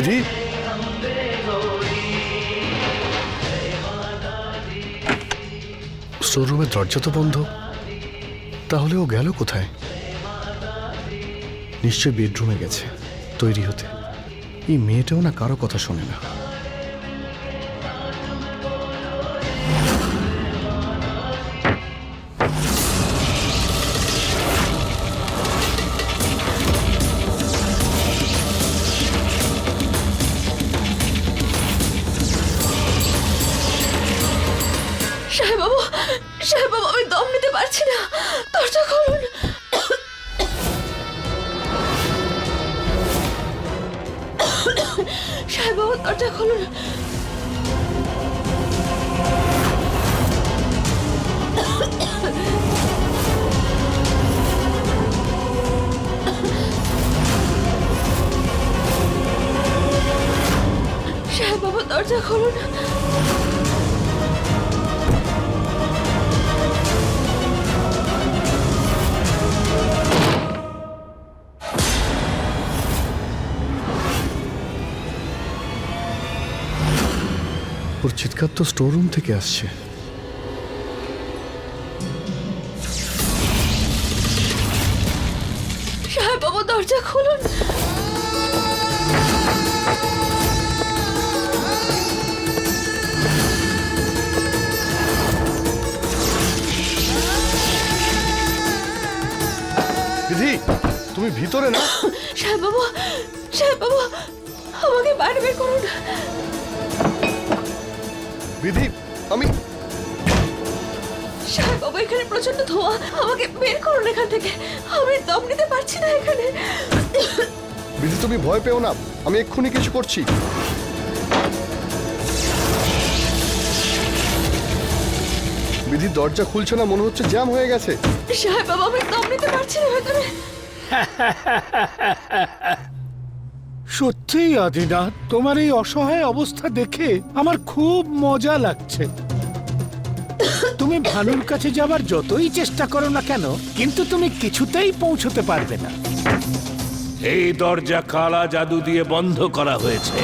বিধি, স্টোররুমের দরজা তো বন্ধ, তাহলে ও গেল কোথায়? নিশ্চয় বেডরুমে গেছে তৈরি হতে। এই মেয়েটাও না কারো কথা শোনে না। সাহেব বাবু, আমি দম নিতে পারছি না, দরজা খুলুন। সাহেব বাবু, দরজা খুলুন। সাহেব বাবু, দরজা খুলুন। ওর চিৎকার তো স্টোররুম থেকে আসছে। সাহেব বাবু, দরজা খুলুন। বিধি, তুমি ভিতরে না? সাহেব বাবু, আমাকে বাইরে বের করুন। বিধি, আমি সাহেব বাবু, এখানে প্রচন্ড ধোঁয়া, আমাকে বের করুন এখান থেকে। আমি দম নিতে পারছি না এখানে। বিধি, তুমি ভয় পেও না, আমি এক্ষুনি কিছু করছি। বিধি, দরজা খুলছে না, মনে হচ্ছে জ্যাম হয়ে গেছে। সাহেব বাবু, আমি দম নিতে পারছি না ভেতরে। সত্যিই আদিনাথ, তোমার এই অসহায় অবস্থা দেখে আমার খুব মজা লাগছে। তুমি ভানুর কাছে যাবার যতই চেষ্টা করো না কেন, কিন্তু তুমি কিছুতেই পৌঁছতে পারবে না। এই দরজা কালা জাদু দিয়ে বন্ধ করা হয়েছে।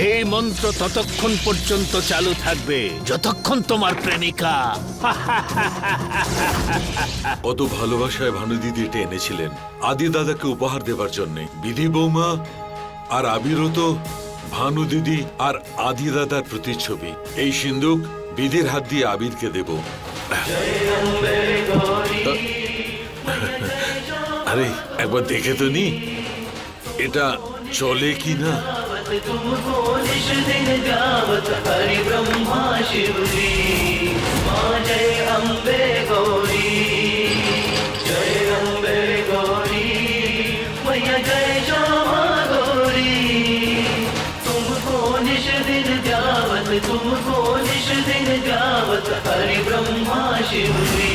এই মন্ত্র ততক্ষণ পর্যন্ত চালু থাকবে যতক্ষণ তোমার প্রেমিকা। কত ভালোবাসায় ভানু দিদি এটা এনেছিলেন আদি দাদাকে উপহার দেবার জন্য। বিধি বৌমা আর আবিরও তো ভানু দিদি আর আদি দাদার প্রতিচ্ছবি। এই সিন্দুক বিধির হাত দিয়ে আবিরকে দেব। আরে একবার দেখে তো নি এটা চলে কি না। तुमको निश दिन गावत हरि ब्रह्मा शिव जी। माँ जय अम्बे गौरी, जय अम्बे गौरी, मैया जय श्यामा गौरी। तुमको निश दिन गावत, तुमको निश दिन गावत हरि ब्रह्मा शिव जी।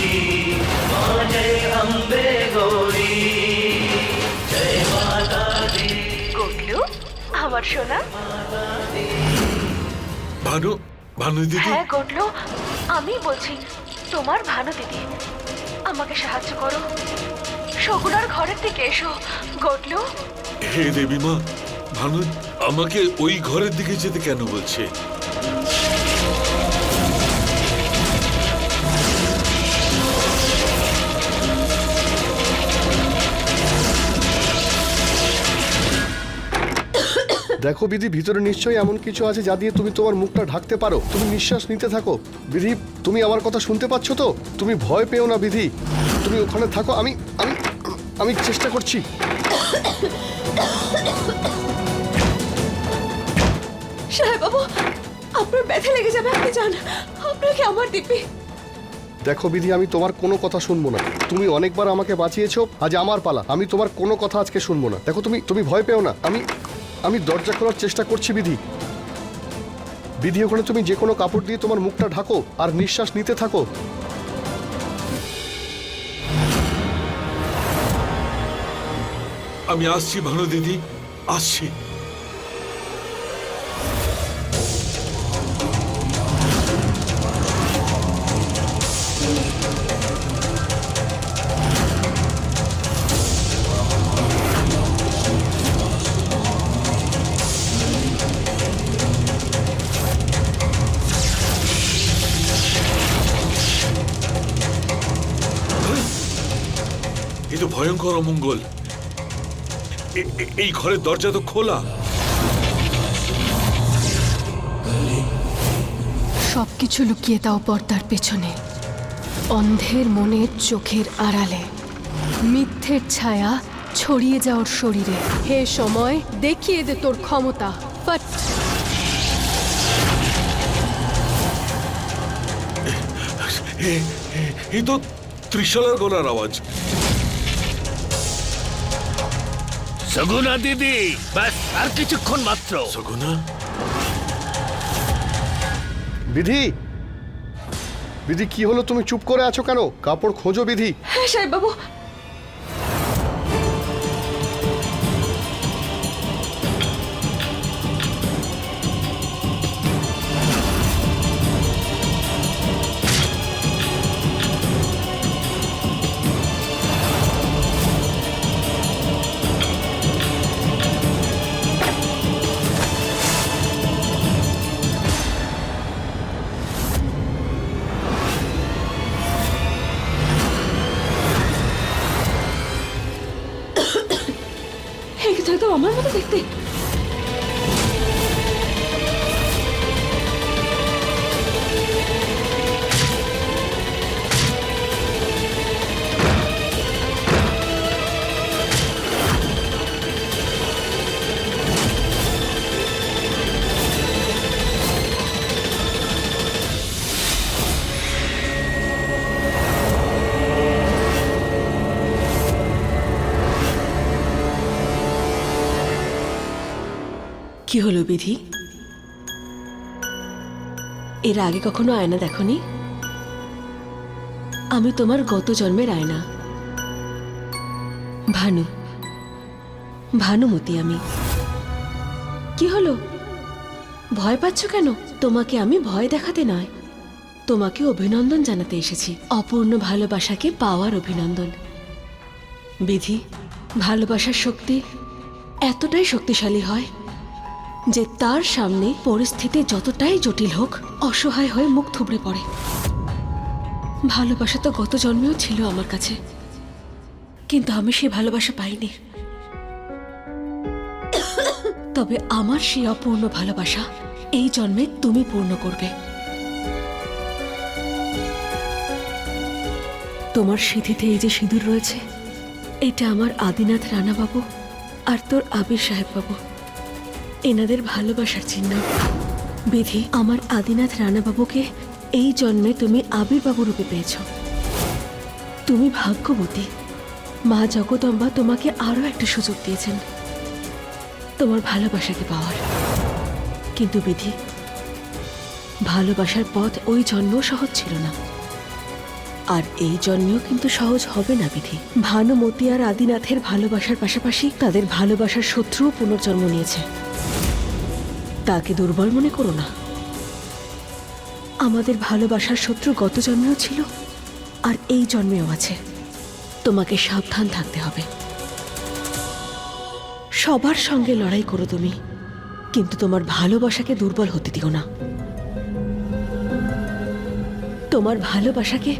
माँ जय अम्बे गौरी, जय माता दी। আমার সোনা। ভানু, ভানু দিদি। হ্যাঁ গোটলু, আমি বলছি, তোমার ভানু দিদি। আমাকে সাহায্য করো, শগুনার ঘরের দিকে এসো গোটলু। হে দেবী মা, ভানু আমাকে ওই ঘরের দিকে যেতে কেন বলছে? দেখো বিধি, ভিতরে নিশ্চয়ই এমন কিছু আছে যা দিয়ে তুমি তোমার মুখটা ঢাকতে পারো। তুমি নিঃশ্বাস নিতে থাকো। বিধি, তুমি আমার কথা শুনতে পাচ্ছ তো? তুমি ভয় পেও না বিধি, তুমি ওখানে থাকো। আমি আমি আমি চেষ্টা করছি। সাহেব বাবু, আপনার ব্যথা লেগে যাবে, আপনি যান। আপনাকে আমার দিব্যি। দেখো বিধি, আমি তোমার কোনো কথা শুনবো না। তুমি অনেকবার আমাকে বাঁচিয়েছো, আজ আমার পালা। আমি তোমার কোনো কথা আজকে শুনবো না। দেখো তুমি ভয় পেও না। আমি দরজা খোলার চেষ্টা করছি বিধি। বিধি, ওখানে তুমি যে কোনো কাপড় দিয়ে তোমার মুখটা ঢাকো আর নিঃশ্বাস নিতে থাকো। আমি আসছি ভানু দিদি, আসছি। এ তো ভয়ঙ্কর অমঙ্গল। এই ঘরের দরজা তো খোলা। সবকিছু লুকিয়ে দাও পর্দার পেছনে, অন্ধের মনের চোখের আড়ালে, মিথ্যের ছায়া ছড়িয়ে যাওয়ার শরীরে। হে সময়, দেখিয়ে দে তোর ক্ষমতা। ফট। এ তো ত্রিশালার গলার আওয়াজ। সগুনা দিদি, ব্যাস আর কিছুক্ষণ মাত্র। সগুনা, বিধি, বিধি কি হলো? তুমি চুপ করে আছো কেন? কাপড় খোঁজো বিধি। হ্যাঁ সাহেব বাবু। এই তো আমার মতো দেখতে। কি হলো বিধি? এর আগে কখনো আয়না দেখনি? আমি তোমার গত জন্মের আয়না। ভানুমতি আমি। কি হলো, ভয় পাচ্ছ কেন? তোমাকে আমি ভয় দেখাতে নয়, তোমাকে অভিনন্দন জানাতে এসেছি। অপূর্ণ ভালোবাসাকে পাওয়ার অভিনন্দন। বিধি, ভালোবাসার শক্তি এতটাই শক্তিশালী হয় যে তার সামনে পরিস্থিতি যতটাই জটিল হোক, অসহায় হয়ে মুখ থুবড়ে পড়ে। ভালোবাসা তো গত জন্মেও ছিল আমার কাছে, কিন্তু আমি সেই ভালোবাসা পাইনি। তবে আমার সেই অপূর্ণ ভালোবাসা এই জন্মে তুমি পূর্ণ করবে। তোমার সিঁথিতে এই যে সিঁদুর রয়েছে, এটা আমার আদিনাথ রানা বাবু আর তোর আবির সাহেব বাবু, এনাদের ভালোবাসার চিহ্ন। বিধি, আমার আদিনাথ রানাবাবুকে এই জন্মে তুমি আবির্বাবু রূপে পেয়েছ। তুমি ভাগ্যবতী। মা জগদম্বা তোমাকে আরো একটা সুযোগ দিয়েছেন তোমার ভালোবাসাকে পাওয়ার। কিন্তু বিধি, ভালোবাসার পথ ওই জন্মেও সহজ ছিল না, আর এই জন্মেও কিন্তু সহজ হবে না বিধি। ভানুমতি আর আদিনাথের ভালোবাসার পাশাপাশি তাদের ভালোবাসার শত্রুও পুনর্জন্ম নিয়েছে। তাকে দুর্বল মনে করো না। আমাদের ভালোবাসার শত্রু গত জন্মেও ছিল আর এই জন্মেও আছে। তোমাকে সাবধান থাকতে হবে। সবার সঙ্গে লড়াই করো তুমি, কিন্তু তোমার ভালোবাসাকে দুর্বল হতে দিও না। তোমার ভালোবাসাকে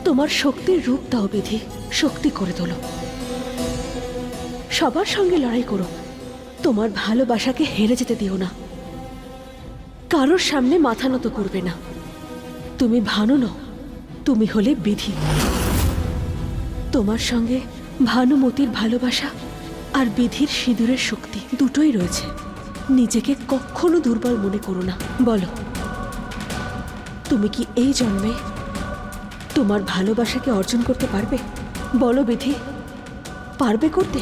তোমার শক্তির রূপ দাও বিধি, শক্তি করে তোলো। সবার সঙ্গে লড়াই করো, তোমার ভালোবাসাকে হেরে যেতে দিও না। কারোর সামনে মাথা নত করবে না। তুমি ভানু নও, তুমি হলে বিধি। তোমার সঙ্গে ভানুমতির ভালোবাসা আর বিধির সিঁদুরের শক্তি দুটোই রয়েছে। নিজেকে কখনো দুর্বল মনে করো না। বলো, তুমি কি এই জন্মে তোমার ভালোবাসাকে অর্জন করতে পারবে? বলো বিধি, পারবে করতে?